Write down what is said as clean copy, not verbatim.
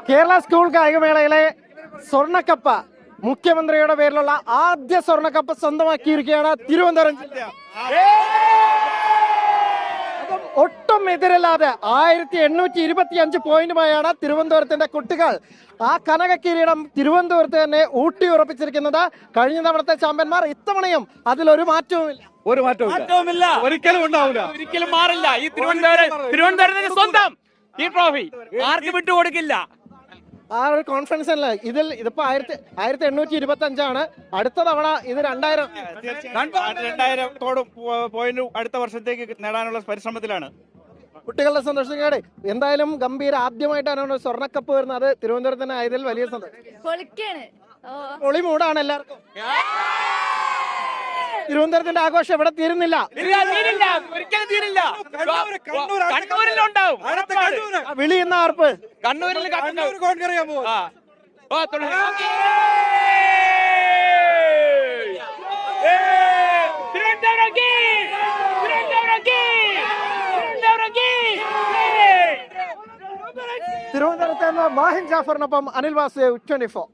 Kerala school കായികമേളയിലെ സ്വർണ്ണക്കപ്പ് മുഖ്യമന്ത്രിയുടെ പേരിലുള്ള ആദ്യ സ്വർണ്ണക്കപ്പ് സ്വന്തമാക്കിയിരിക്കുകയാണ് തിരുവനന്തപുരം ജില്ല. അപ്പം ഒട്ടും എതിരില്ലാതെ 1825 പോയിന്റുമായാണ് തിരുവനന്തപുരത്തിന്റെ കുട്ടികൾ ആ കനക കിരീടം തിരുവനന്തപുരത്ത് തന്നെ ഊട്ടി ഉറപ്പിച്ചിരിക്കുന്നത്. കഴിഞ്ഞ തവണത്തെ ചാമ്പ്യന്മാർ ഇത്തവണയും അതിലൊരു മാറ്റവുമില്ല. ഒരു മാറ്റവുമില്ല, ഒരിക്കലും ഉണ്ടാവില്ല, ഒരിക്കലും മാറില്ല. ഈ തിരുവനന്തപുരത്തിന് സ്വന്തം ഈ ട്രോഫി ആർക്ക് വിട്ടുകൊടുക്കില്ല. ആ ഒരു കോൺഫിഡൻസ് അല്ല ഇതിപ്പോ 1825 അടുത്ത തവണ ഇത് 2000 പോയിന്റ് അടുത്ത വർഷത്തേക്ക് നേടാനുള്ള പരിശ്രമത്തിലാണ് കുട്ടികളുടെ സന്തോഷത്തോടെ. എന്തായാലും ഗംഭീര ആദ്യമായിട്ടാണ് സ്വർണ്ണക്കപ്പ് വരുന്നത്. അത് തിരുവനന്തപുരത്തിന് ആയതിൽ വലിയ സന്തോഷം. പൊളി മൂടാണ് എല്ലാവർക്കും. തിരുവനന്തപുരത്തിന്റെ ആഘോഷം ഇവിടെ തീരുന്നില്ല, ഒരിക്കലും തീരില്ല. കണ്ണൂരിലുണ്ടാവും വിളി എന്ന ആർപ്പ്. കണ്ണൂരിൽ തിരുവനന്തപുരത്ത് നിന്ന് മാഹിൻ ജാഫറിനൊപ്പം അനിൽ വാസുദേവ്, 24.